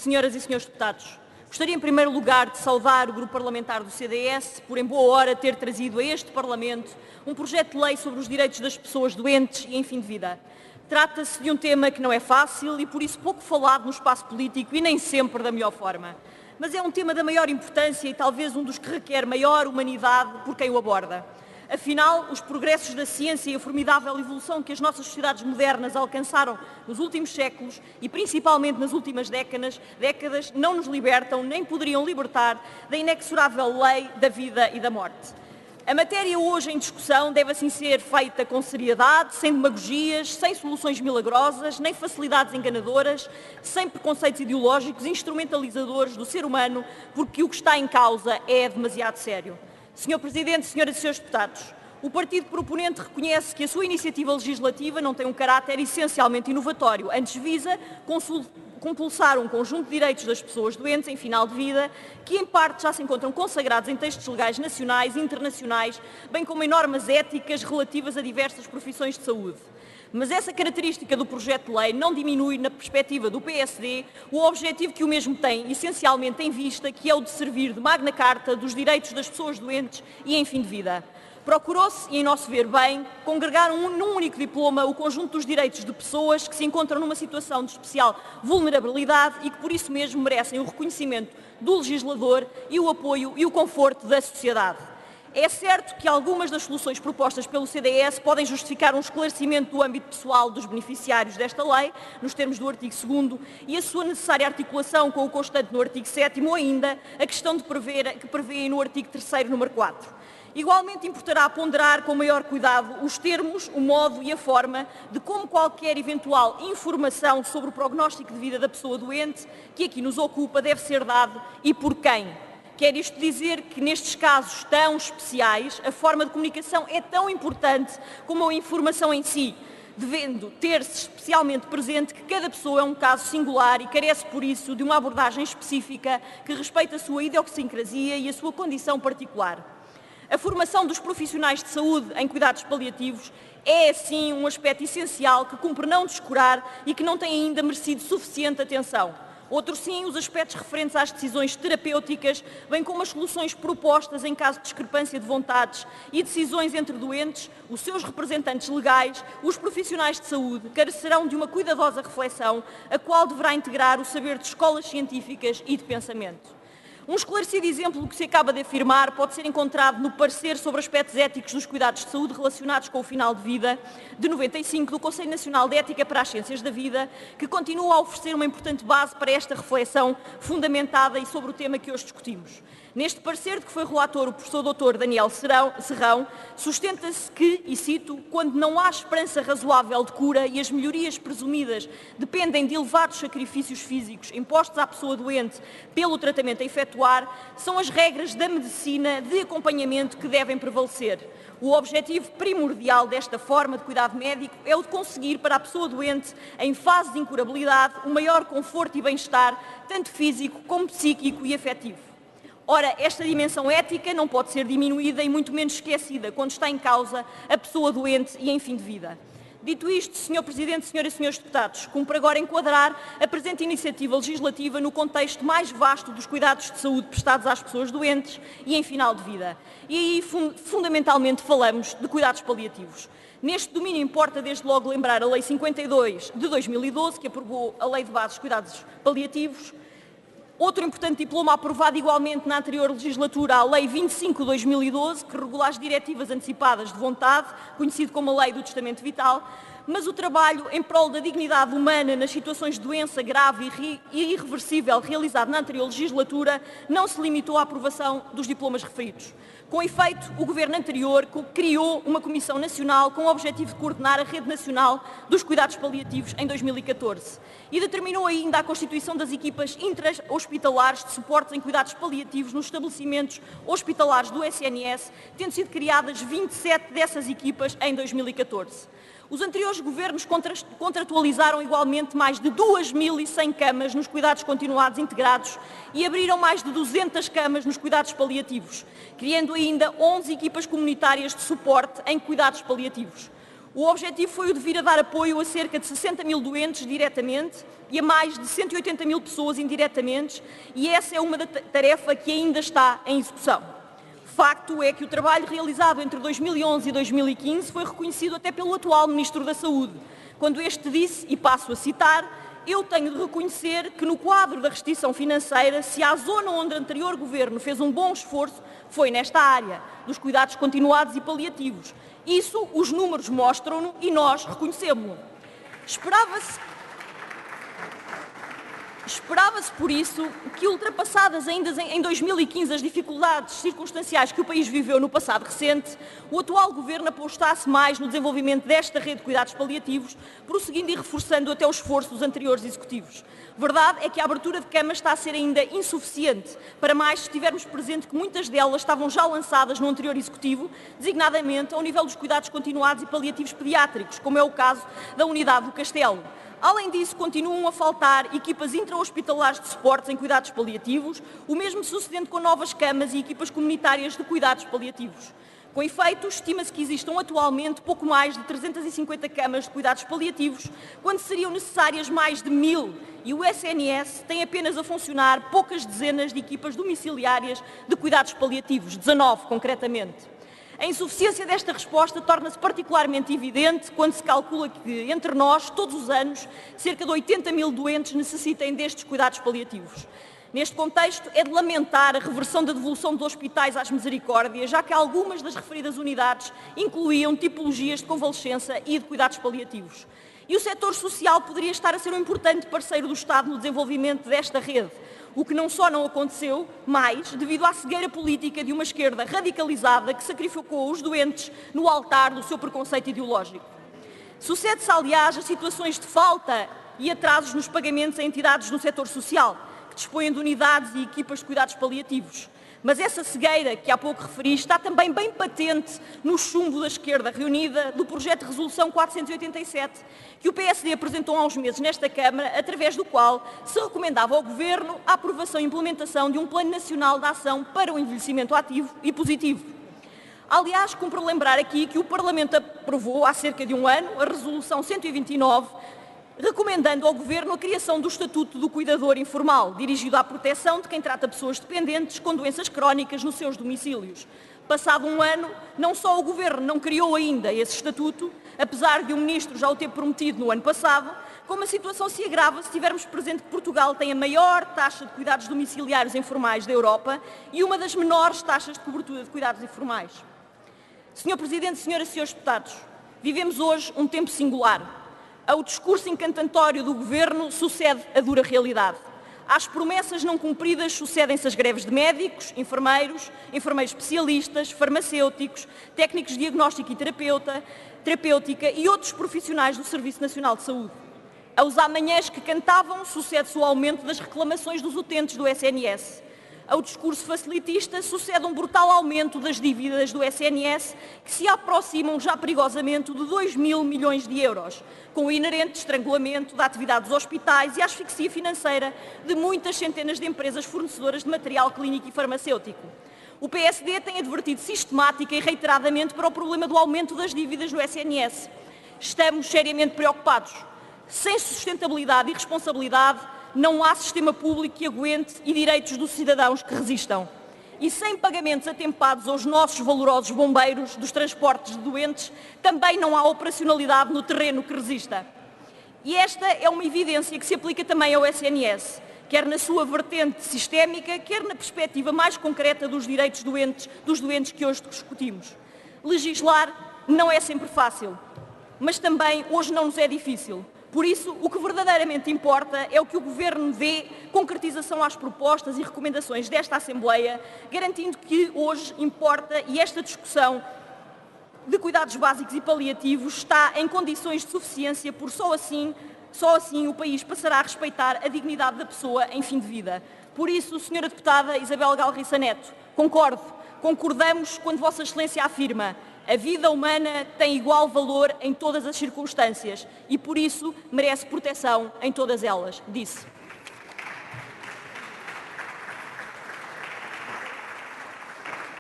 Senhoras e senhores deputados, gostaria em primeiro lugar de saudar o Grupo Parlamentar do CDS por em boa hora ter trazido a este Parlamento um projeto de lei sobre os direitos das pessoas doentes e em fim de vida. Trata-se de um tema que não é fácil e por isso pouco falado no espaço político e nem sempre da melhor forma. Mas é um tema da maior importância e talvez um dos que requer maior humanidade por quem o aborda. Afinal, os progressos da ciência e a formidável evolução que as nossas sociedades modernas alcançaram nos últimos séculos e principalmente nas últimas décadas, não nos libertam nem poderiam libertar da inexorável lei da vida e da morte. A matéria hoje em discussão deve assim ser feita com seriedade, sem demagogias, sem soluções milagrosas, nem facilidades enganadoras, sem preconceitos ideológicos e instrumentalizadores do ser humano, porque o que está em causa é demasiado sério. Senhor Presidente, senhoras e senhores deputados, o partido proponente reconhece que a sua iniciativa legislativa não tem um caráter essencialmente inovatório, antes visa compulsar um conjunto de direitos das pessoas doentes em final de vida, que em parte já se encontram consagrados em textos legais nacionais e internacionais, bem como em normas éticas relativas a diversas profissões de saúde. Mas essa característica do projeto de lei não diminui, na perspectiva do PSD, o objetivo que o mesmo tem, essencialmente em vista, que é o de servir de Magna Carta dos direitos das pessoas doentes e em fim de vida. Procurou-se, e em nosso ver bem, congregar num único diploma o conjunto dos direitos de pessoas que se encontram numa situação de especial vulnerabilidade e que por isso mesmo merecem o reconhecimento do legislador e o apoio e o conforto da sociedade. É certo que algumas das soluções propostas pelo CDS podem justificar um esclarecimento do âmbito pessoal dos beneficiários desta lei, nos termos do artigo 2º, e a sua necessária articulação com o constante no artigo 7º, ou ainda a questão que prevê no artigo 3º, número 4. Igualmente importará ponderar com maior cuidado os termos, o modo e a forma de como qualquer eventual informação sobre o prognóstico de vida da pessoa doente, que aqui nos ocupa, deve ser dado e por quem. Quer isto dizer que nestes casos tão especiais, a forma de comunicação é tão importante como a informação em si, devendo ter-se especialmente presente que cada pessoa é um caso singular e carece, por isso, de uma abordagem específica que respeite a sua idiosincrasia e a sua condição particular. A formação dos profissionais de saúde em cuidados paliativos é, assim, um aspecto essencial que cumpre não descurar e que não tem ainda merecido suficiente atenção. Outro sim, os aspectos referentes às decisões terapêuticas, bem como as soluções propostas em caso de discrepância de vontades e decisões entre doentes, os seus representantes legais, os profissionais de saúde, carecerão de uma cuidadosa reflexão, a qual deverá integrar o saber de escolas científicas e de pensamento. Um esclarecido exemplo do que se acaba de afirmar pode ser encontrado no parecer sobre aspectos éticos dos cuidados de saúde relacionados com o final de vida, de 95, do Conselho Nacional de Ética para as Ciências da Vida, que continua a oferecer uma importante base para esta reflexão fundamentada e sobre o tema que hoje discutimos. Neste parecer, de que foi relator o professor Dr. Daniel Serrão, sustenta-se que, e cito, quando não há esperança razoável de cura e as melhorias presumidas dependem de elevados sacrifícios físicos impostos à pessoa doente pelo tratamento a efetuar, são as regras da medicina de acompanhamento que devem prevalecer. O objetivo primordial desta forma de cuidado médico é o de conseguir para a pessoa doente, em fase de incurabilidade, o maior conforto e bem-estar, tanto físico como psíquico e afetivo. Ora, esta dimensão ética não pode ser diminuída e muito menos esquecida quando está em causa a pessoa doente e em fim de vida. Dito isto, Sr. Presidente, Senhoras e Senhores Deputados, cumpre agora enquadrar a presente iniciativa legislativa no contexto mais vasto dos cuidados de saúde prestados às pessoas doentes e em final de vida. E aí, fundamentalmente, falamos de cuidados paliativos. Neste domínio importa desde logo lembrar a Lei 52 de 2012, que aprovou a Lei de Bases de Cuidados Paliativos. Outro importante diploma aprovado igualmente na anterior legislatura, a Lei 25 de 2012, que regula as diretivas antecipadas de vontade, conhecido como a Lei do Testamento Vital, mas o trabalho em prol da dignidade humana nas situações de doença grave e irreversível realizado na anterior legislatura não se limitou à aprovação dos diplomas referidos. Com efeito, o Governo anterior criou uma Comissão Nacional com o objetivo de coordenar a Rede Nacional dos Cuidados Paliativos em 2014 e determinou ainda a constituição das equipas intra-hospitalares de suporte em cuidados paliativos nos estabelecimentos hospitalares do SNS, tendo sido criadas 27 dessas equipas em 2014. Os anteriores governos contratualizaram igualmente mais de 2.100 camas nos cuidados continuados integrados e abriram mais de 200 camas nos cuidados paliativos, criando ainda 11 equipas comunitárias de suporte em cuidados paliativos. O objetivo foi o de vir a dar apoio a cerca de 60 mil doentes diretamente e a mais de 180 mil pessoas indiretamente, e essa é uma tarefa que ainda está em execução. Facto é que o trabalho realizado entre 2011 e 2015 foi reconhecido até pelo atual Ministro da Saúde, quando este disse, e passo a citar: eu tenho de reconhecer que no quadro da restrição financeira, se há zona onde o anterior governo fez um bom esforço, foi nesta área, dos cuidados continuados e paliativos. Isso os números mostram-no e nós reconhecemos-lo. Esperava-se, por isso, que ultrapassadas ainda em 2015 as dificuldades circunstanciais que o país viveu no passado recente, o atual Governo apostasse mais no desenvolvimento desta rede de cuidados paliativos, prosseguindo e reforçando até o esforço dos anteriores executivos. Verdade é que a abertura de camas está a ser ainda insuficiente, para mais se tivermos presente que muitas delas estavam já lançadas no anterior executivo, designadamente ao nível dos cuidados continuados e paliativos pediátricos, como é o caso da unidade do Castelo. Além disso, continuam a faltar equipas intra-hospitalares de suportes em cuidados paliativos, o mesmo sucedendo com novas camas e equipas comunitárias de cuidados paliativos. Com efeito, estima-se que existam atualmente pouco mais de 350 camas de cuidados paliativos, quando seriam necessárias mais de 1000, e o SNS tem apenas a funcionar poucas dezenas de equipas domiciliárias de cuidados paliativos, 19 concretamente. A insuficiência desta resposta torna-se particularmente evidente quando se calcula que, entre nós, todos os anos, cerca de 80 mil doentes necessitem destes cuidados paliativos. Neste contexto, é de lamentar a reversão da devolução dos hospitais às misericórdias, já que algumas das referidas unidades incluíam tipologias de convalescença e de cuidados paliativos. E o setor social poderia estar a ser um importante parceiro do Estado no desenvolvimento desta rede, o que não só não aconteceu, mas devido à cegueira política de uma esquerda radicalizada que sacrificou os doentes no altar do seu preconceito ideológico. Sucede-se, aliás, a situações de falta e atrasos nos pagamentos a entidades do setor social, que dispõem de unidades e equipas de cuidados paliativos. Mas essa cegueira que há pouco referi está também bem patente no chumbo da esquerda reunida do projeto de resolução 487, que o PSD apresentou há uns meses nesta Câmara, através do qual se recomendava ao Governo a aprovação e implementação de um Plano Nacional de Ação para o Envelhecimento Ativo e Positivo. Aliás, cumpre lembrar aqui que o Parlamento aprovou há cerca de um ano a Resolução 129, recomendando ao Governo a criação do Estatuto do Cuidador Informal, dirigido à proteção de quem trata pessoas dependentes com doenças crónicas nos seus domicílios. Passado um ano, não só o Governo não criou ainda esse Estatuto, apesar de o Ministro já o ter prometido no ano passado, como a situação se agrava se tivermos presente que Portugal tem a maior taxa de cuidados domiciliários informais da Europa e uma das menores taxas de cobertura de cuidados informais. Senhor Presidente, Senhoras e Senhores Deputados, vivemos hoje um tempo singular. Ao discurso encantatório do Governo sucede a dura realidade. Às promessas não cumpridas sucedem-se as greves de médicos, enfermeiros especialistas, farmacêuticos, técnicos de diagnóstico e terapêutica e outros profissionais do Serviço Nacional de Saúde. Aos amanhãs que cantavam sucede-se o aumento das reclamações dos utentes do SNS. Ao discurso facilitista sucede um brutal aumento das dívidas do SNS, que se aproximam já perigosamente de 2 mil milhões de euros, com o inerente estrangulamento da atividade dos hospitais e a asfixia financeira de muitas centenas de empresas fornecedoras de material clínico e farmacêutico. O PSD tem advertido sistemática e reiteradamente para o problema do aumento das dívidas do SNS. Estamos seriamente preocupados. Sem sustentabilidade e responsabilidade, não há sistema público que aguente e direitos dos cidadãos que resistam. E sem pagamentos atempados aos nossos valorosos bombeiros dos transportes de doentes, também não há operacionalidade no terreno que resista. E esta é uma evidência que se aplica também ao SNS, quer na sua vertente sistémica, quer na perspectiva mais concreta dos direitos dos doentes que hoje discutimos. Legislar não é sempre fácil, mas também hoje não nos é difícil. Por isso, o que verdadeiramente importa é o que o Governo dê concretização às propostas e recomendações desta Assembleia, garantindo que hoje importa e esta discussão de cuidados básicos e paliativos está em condições de suficiência, porque só assim o país passará a respeitar a dignidade da pessoa em fim de vida. Por isso, Sra. Deputada Isabel Galriça Neto, concordamos quando Vossa Excelência afirma: a vida humana tem igual valor em todas as circunstâncias e, por isso, merece proteção em todas elas, disse.